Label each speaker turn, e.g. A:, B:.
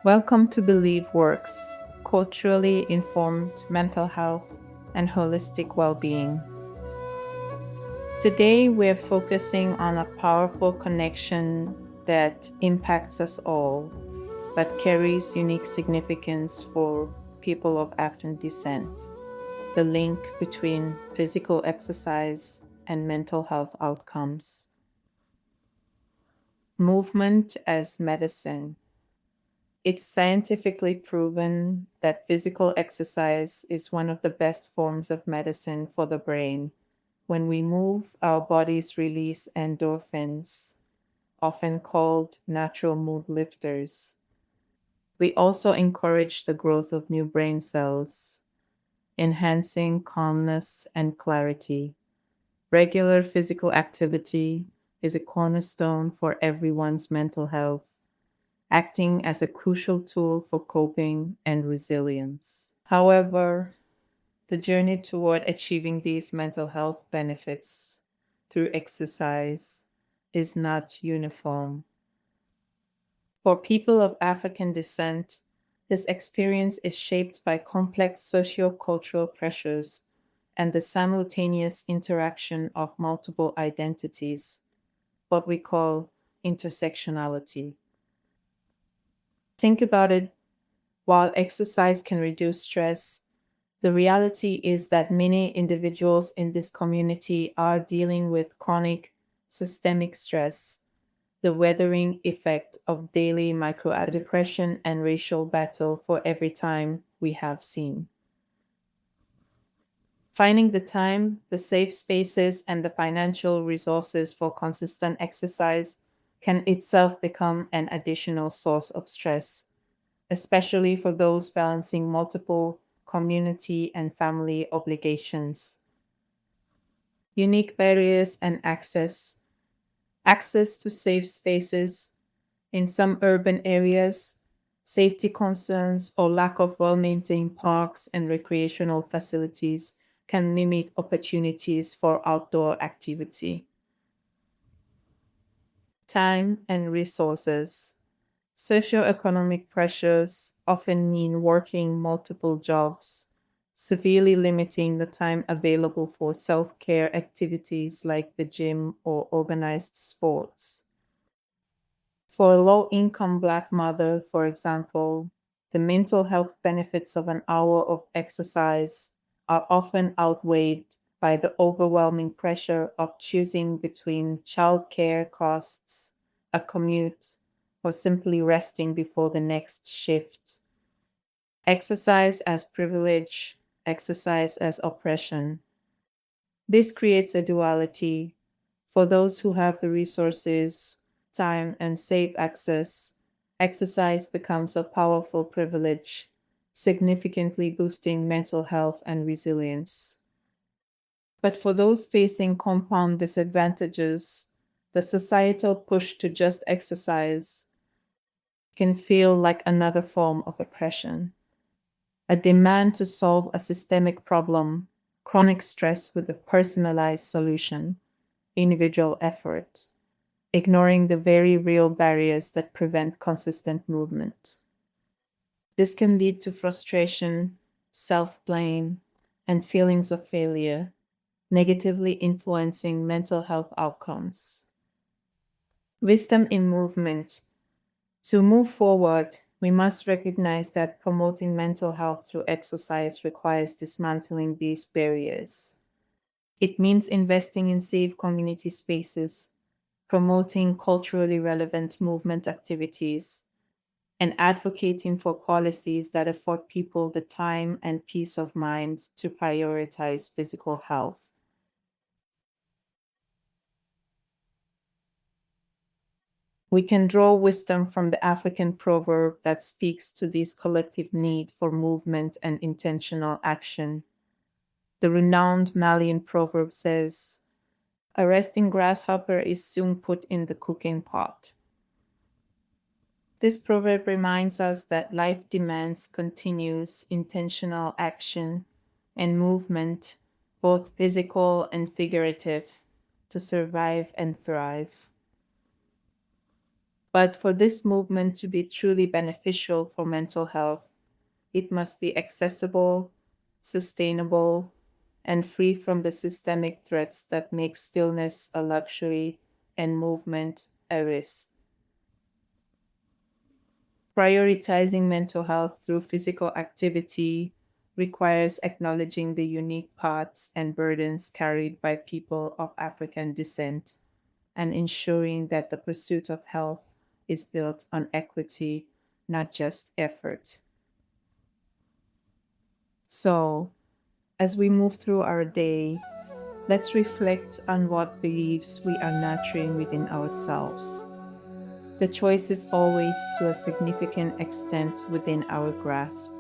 A: Welcome to Believe Works, culturally informed mental health and holistic well being. Today, we're focusing on a powerful connection that impacts us all, but carries unique significance for people of African descent: the link between physical exercise and mental health outcomes. Movement as medicine. It's scientifically proven that physical exercise is one of the best forms of medicine for the brain. When we move, our bodies release endorphins, often called natural mood lifters. We also encourage the growth of new brain cells, enhancing calmness and clarity. Regular physical activity is a cornerstone for everyone's mental health, acting as a crucial tool for coping and resilience. However, the journey toward achieving these mental health benefits through exercise is not uniform. For people of African descent, this experience is shaped by complex sociocultural pressures and the simultaneous interaction of multiple identities, what we call intersectionality. Think about it. While exercise can reduce stress, the reality is that many individuals in this community are dealing with chronic systemic stress, the weathering effect of daily microdepression and racial battle for every time we have seen. Finding the time, the safe spaces, and the financial resources for consistent exercise can itself become an additional source of stress, especially for those balancing multiple community and family obligations. Unique barriers and access. Access to safe spaces. In some urban areas, safety concerns or lack of well maintained parks and recreational facilities can limit opportunities for outdoor activity. Time and resources. Socioeconomic pressures often mean working multiple jobs, severely limiting the time available for self care activities like the gym or organized sports. For a low income Black mother, for example, the mental health benefits of an hour of exercise are often outweighed by the overwhelming pressure of choosing between childcare costs, a commute, or simply resting before the next shift. Exercise as privilege, exercise as oppression. This creates a duality. For those who have the resources, time, and safe access, exercise becomes a powerful privilege, significantly boosting mental health and resilience. But for those facing compound disadvantages, the societal push to just exercise can feel like another form of oppression, a demand to solve a systemic problem, chronic stress with a personalized solution, individual effort, ignoring the very real barriers that prevent consistent movement. This can lead to frustration, self blame, and feelings of failure, negatively influencing mental health outcomes. Wisdom in movement. To move forward, we must recognize that promoting mental health through exercise requires dismantling these barriers. It means investing in safe community spaces, promoting culturally relevant movement activities, and advocating for policies that afford people the time and peace of mind to prioritize physical health. We can draw wisdom from the African proverb that speaks to this collective need for movement and intentional action. The renowned Malian proverb says, "A resting grasshopper is soon put in the cooking pot." This proverb reminds us that life demands continuous intentional action and movement, both physical and figurative, to survive and thrive. But for this movement to be truly beneficial for mental health, it must be accessible, sustainable, and free from the systemic threats that make stillness a luxury and movement a risk. Prioritizing mental health through physical activity requires acknowledging the unique paths and burdens carried by people of African descent and ensuring that the pursuit of health is built on equity, not just effort. So, as we move through our day, let's reflect on what beliefs we are nurturing within ourselves. The choice is always to a significant extent within our grasp.